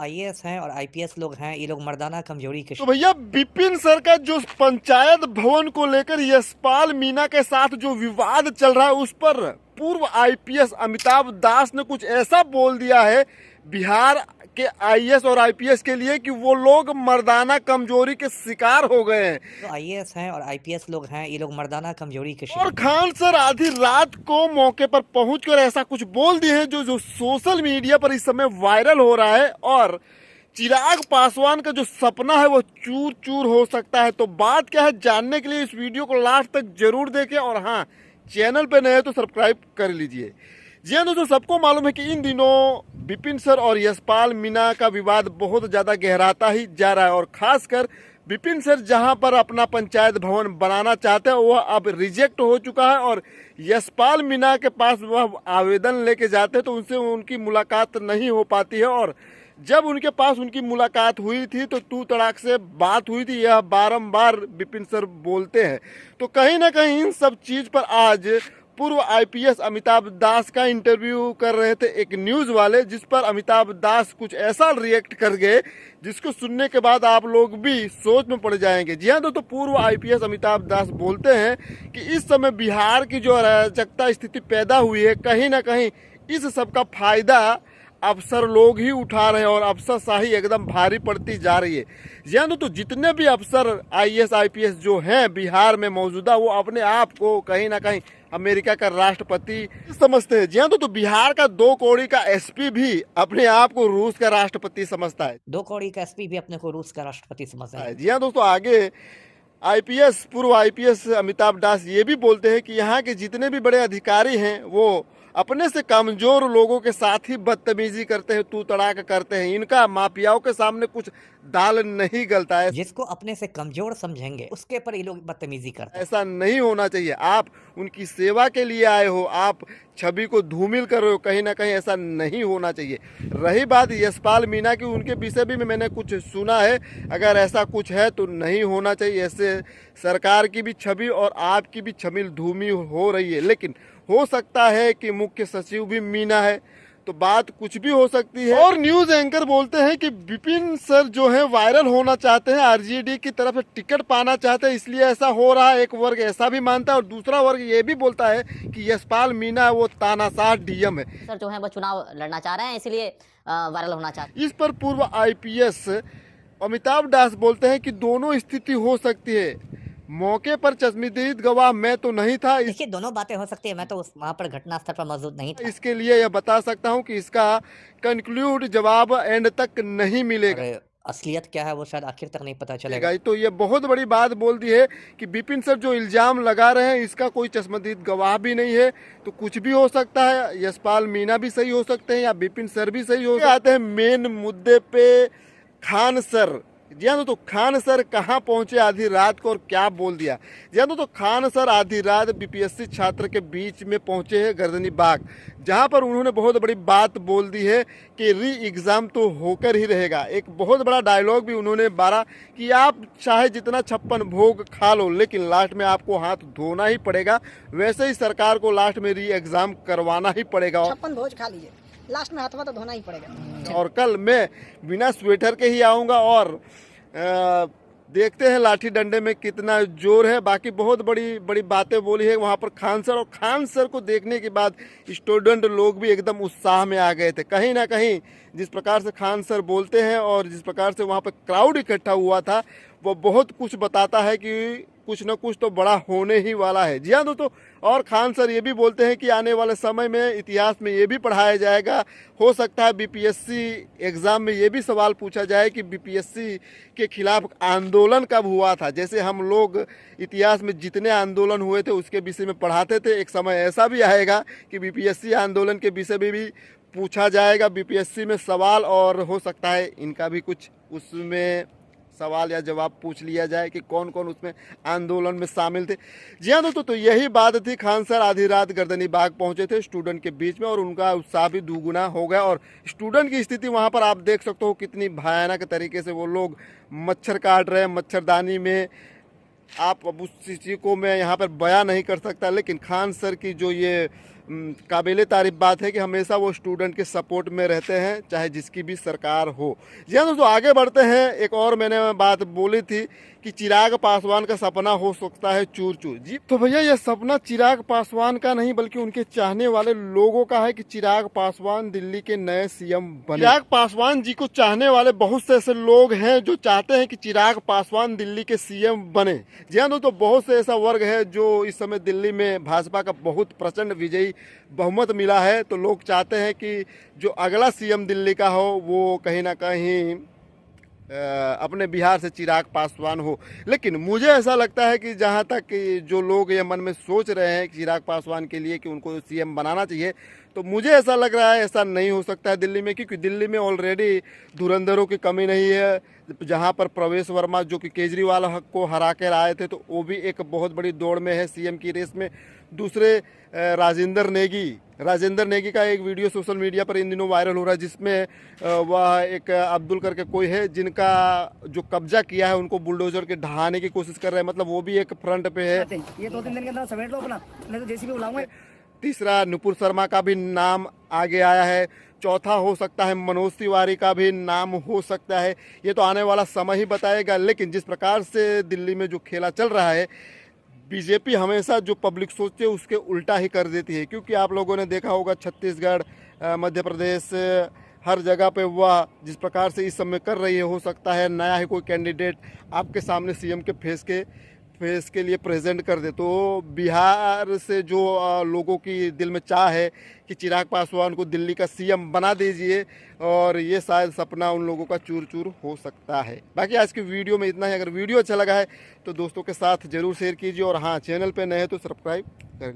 IAS हैं और IPS लोग हैं, ये लोग मर्दाना कमजोरी के तो भैया विपिन सर का जो पंचायत भवन को लेकर यशपाल मीणा के साथ जो विवाद चल रहा है उस पर पूर्व आईपीएस अमिताभ दास ने कुछ ऐसा बोल दिया है बिहार के आईएएस और आईपीएस के लिए कि वो लोग मर्दाना कमजोरी के शिकार हो गए हैं। जो आईएएस हैं और आईपीएस लोग हैं, ये लोग मर्दाना कमजोरी के और खान सर आधी रात को मौके पर पहुंचकर ऐसा कुछ बोल दिए हैं जो सोशल मीडिया पर इस समय वायरल हो रहा है और चिराग पासवान का जो सपना है वो चूर चूर हो सकता है। तो बात क्या है जानने के लिए इस वीडियो को लास्ट तक जरूर देखें और हाँ, चैनल पे नए तो सब्सक्राइब कर लीजिए। जी हाँ दोस्तों, सबको मालूम है कि इन दिनों विपिन सर और यशपाल मीणा का विवाद बहुत ज़्यादा गहराता ही जा रहा है और खासकर विपिन सर जहां पर अपना पंचायत भवन बनाना चाहते हैं वह अब रिजेक्ट हो चुका है और यशपाल मीणा के पास वह आवेदन लेके जाते हैं तो उनसे उनकी मुलाकात नहीं हो पाती है और जब उनके पास उनकी मुलाकात हुई थी तो तू तड़ाक से बात हुई थी, यह बारंबार विपिन सर बोलते हैं। तो कहीं ना कहीं इन सब चीज़ पर आज पूर्व आईपीएस अमिताभ दास का इंटरव्यू कर रहे थे एक न्यूज़ वाले, जिस पर अमिताभ दास कुछ ऐसा रिएक्ट कर गए जिसको सुनने के बाद आप लोग भी सोच में पड़ जाएंगे। जी हाँ दोस्तों, पूर्व आईपीएस अमिताभ दास बोलते हैं कि इस समय बिहार की जो अराजकता स्थिति पैदा हुई है कहीं ना कहीं इस सब का फायदा अफसर लोग ही उठा रहे हैं और अफसरशाही एकदम भारी पड़ती जा रही है। जी हाँ तो जितने भी अफसर आईएएस आईपीएस जो हैं बिहार में मौजूदा वो अपने आप को कहीं ना कहीं अमेरिका का राष्ट्रपति समझते हैं। जी हाँ तो बिहार का 2 कौड़ी का एसपी भी अपने आप को रूस का राष्ट्रपति समझता है। 2 कौड़ी का एसपी भी अपने को रूस का राष्ट्रपति समझता है। जी हाँ दोस्तों, आगे आईपीएस पूर्व आईपीएस अमिताभ दास ये भी बोलते हैं कि यहाँ के जितने भी बड़े अधिकारी हैं वो अपने से कमजोर लोगों के साथ ही बदतमीजी करते हैं, तू तड़ाक करते हैं। इनका माफियाओं के सामने कुछ दाल नहीं गलता है। जिसको अपने से कमजोर समझेंगे उसके पर ये लोग बदतमीजी करते हैं। ऐसा नहीं होना चाहिए। आप उनकी सेवा के लिए आए हो, आप छवि को धूमिल कर रहे हो, कहीं ना कहीं ऐसा नहीं होना चाहिए। रही बात यशपाल मीणा की, उनके विषय भी मैंने कुछ सुना है, अगर ऐसा कुछ है तो नहीं होना चाहिए। ऐसे सरकार की भी छवि और आपकी भी छवि धूमिल हो रही है। लेकिन हो सकता है कि मुख्य सचिव भी मीणा है तो बात कुछ भी हो सकती है। और न्यूज एंकर बोलते हैं कि विपिन सर जो है वायरल होना चाहते हैं, आरजेडी की तरफ से टिकट पाना चाहते हैं, इसलिए ऐसा हो रहा है। एक वर्ग ऐसा भी मानता है और दूसरा वर्ग ये भी बोलता है कि यशपाल मीणा वो तानाशाह डीएम है। सर जो है वो चुनाव लड़ना चाह रहे हैं, इसलिए वायरल होना चाहते हैं। इस पर पूर्व आईपीएस अमिताभ दास बोलते हैं कि दोनों स्थिति हो सकती है। मौके पर चश्मदीद गवाह मैं तो नहीं था। देखिए, दोनों बातें हो सकती है, मैं तो वहाँ पर घटना स्थल पर मौजूद नहीं था। इसके लिए यह बता सकता हूं कि इसका कंक्लूड जवाब एंड तक नहीं मिलेगा। असलियत क्या है वो शायद आखिर तक नहीं पता चलेगा। तो ये बहुत बड़ी बात बोल दी है कि विपिन सर जो इल्जाम लगा रहे हैं इसका कोई चश्मदीद गवाह भी नहीं है, तो कुछ भी हो सकता है। यशपाल मीणा भी सही हो सकते हैं या विपिन सर भी सही हो सकते हैं। आते हैं मेन मुद्दे पे, खान सर। जी हाँ तो खान सर कहाँ पहुंचे आधी रात को और क्या बोल दिया। जी हाँ तो खान सर आधी रात बीपीएससी छात्र के बीच में पहुंचे हैं गर्दनी बाग, जहां पर उन्होंने बहुत बड़ी बात बोल दी है कि री एग्ज़ाम तो होकर ही रहेगा। एक बहुत बड़ा डायलॉग भी उन्होंने मारा कि आप चाहे जितना 56 भोग खा लो लेकिन लास्ट में आपको हाथ धोना ही पड़ेगा। वैसे ही सरकार को लास्ट में री एग्ज़ाम करवाना ही पड़ेगा। 56 भोज खा लीजिए, लास्ट में हाथवा तो धोना ही पड़ेगा। और कल मैं बिना स्वेटर के ही आऊँगा और देखते हैं लाठी डंडे में कितना जोर है। बाकी बहुत बड़ी बड़ी बातें बोली है वहाँ पर खान सर, और खान सर को देखने के बाद स्टूडेंट लोग भी एकदम उत्साह में आ गए थे। कहीं ना कहीं जिस प्रकार से खान सर बोलते हैं और जिस प्रकार से वहाँ पर क्राउड इकट्ठा हुआ था वो बहुत कुछ बताता है कि कुछ न कुछ तो बड़ा होने ही वाला है। जी हाँ दोस्तों, और खान सर ये भी बोलते हैं कि आने वाले समय में इतिहास में ये भी पढ़ाया जाएगा, हो सकता है बीपीएससी एग्ज़ाम में ये भी सवाल पूछा जाए कि बीपीएससी के खिलाफ आंदोलन कब हुआ था। जैसे हम लोग इतिहास में जितने आंदोलन हुए थे उसके विषय में पढ़ाते थे, एक समय ऐसा भी आएगा कि बीपीएससी आंदोलन के विषय में भी पूछा जाएगा बीपीएससी में सवाल, और हो सकता है इनका भी कुछ उसमें सवाल या जवाब पूछ लिया जाए कि कौन कौन उसमें आंदोलन में शामिल थे। जी हाँ दोस्तों, तो यही बात थी। खान सर आधी रात गर्दनी बाग पहुंचे थे स्टूडेंट के बीच में और उनका उत्साह भी दुगुना हो गया। और स्टूडेंट की स्थिति वहां पर आप देख सकते हो कितनी भयानक तरीके से वो लोग मच्छर काट रहे हैं मच्छरदानी में। आप अब उस चीज़ को मैं यहाँ पर बयां नहीं कर सकता, लेकिन खान सर की जो ये काबिले तारीफ बात है कि हमेशा वो स्टूडेंट के सपोर्ट में रहते हैं, चाहे जिसकी भी सरकार हो। जी हाँ दोस्तों, आगे बढ़ते हैं। एक और मैंने बात बोली थी कि चिराग पासवान का सपना हो सकता है चूर चूर। जी तो भैया, यह सपना चिराग पासवान का नहीं बल्कि उनके चाहने वाले लोगों का है कि चिराग पासवान दिल्ली के नए सीएम बने। चिराग पासवान जी को चाहने वाले बहुत से ऐसे लोग हैं जो चाहते हैं कि चिराग पासवान दिल्ली के सीएम बने। जी हाँ दोस्तों, बहुत से ऐसा वर्ग है जो इस समय दिल्ली में भाजपा का बहुत प्रचंड विजयी बहुमत मिला है, तो लोग चाहते हैं कि जो अगला सीएम दिल्ली का हो वो कहीं ना कहीं अपने बिहार से चिराग पासवान हो। लेकिन मुझे ऐसा लगता है कि जहां तक कि जो लोग ये मन में सोच रहे हैं कि चिराग पासवान के लिए कि उनको सीएम बनाना चाहिए, तो मुझे ऐसा लग रहा है ऐसा नहीं हो सकता है दिल्ली में, क्योंकि दिल्ली में ऑलरेडी धुरंधरों की कमी नहीं है। जहां पर प्रवेश वर्मा जो कि केजरीवाल को हरा कर आए थे, तो वो भी एक बहुत बड़ी दौड़ में है सीएम की रेस में। दूसरे राजेंद्र नेगी का एक वीडियो सोशल मीडिया पर इन दिनों वायरल हो रहा है, जिसमें वह एक अब्दुल करके कोई है जिनका जो कब्जा किया है उनको बुलडोजर के ढहाने की कोशिश कर रहे हैं, मतलब वो भी एक फ्रंट पे है। ये 2-3 दिन के अंदर समेट लो अपना, नहीं तो जेसीबी बुलाऊंगा। तीसरा नुपुर शर्मा का भी नाम आगे आया है। चौथा हो सकता है मनोज तिवारी का भी नाम हो सकता है। ये तो आने वाला समय ही बताएगा। लेकिन जिस प्रकार से दिल्ली में जो खेला चल रहा है, बीजेपी हमेशा जो पब्लिक सोचती है उसके उल्टा ही कर देती है, क्योंकि आप लोगों ने देखा होगा छत्तीसगढ़, मध्य प्रदेश, हर जगह पे वह जिस प्रकार से इस समय कर रही है, हो सकता है नया ही कोई कैंडिडेट आपके सामने सीएम के फेस के लिए प्रेजेंट कर दे। तो बिहार से जो लोगों की दिल में चाह है कि चिराग पासवान को दिल्ली का सीएम बना दीजिए, और ये शायद सपना उन लोगों का चूर चूर हो सकता है। बाकी आज की वीडियो में इतना ही। अगर वीडियो अच्छा लगा है तो दोस्तों के साथ जरूर शेयर कीजिए, और हाँ, चैनल पे नए हैं तो सब्सक्राइब कर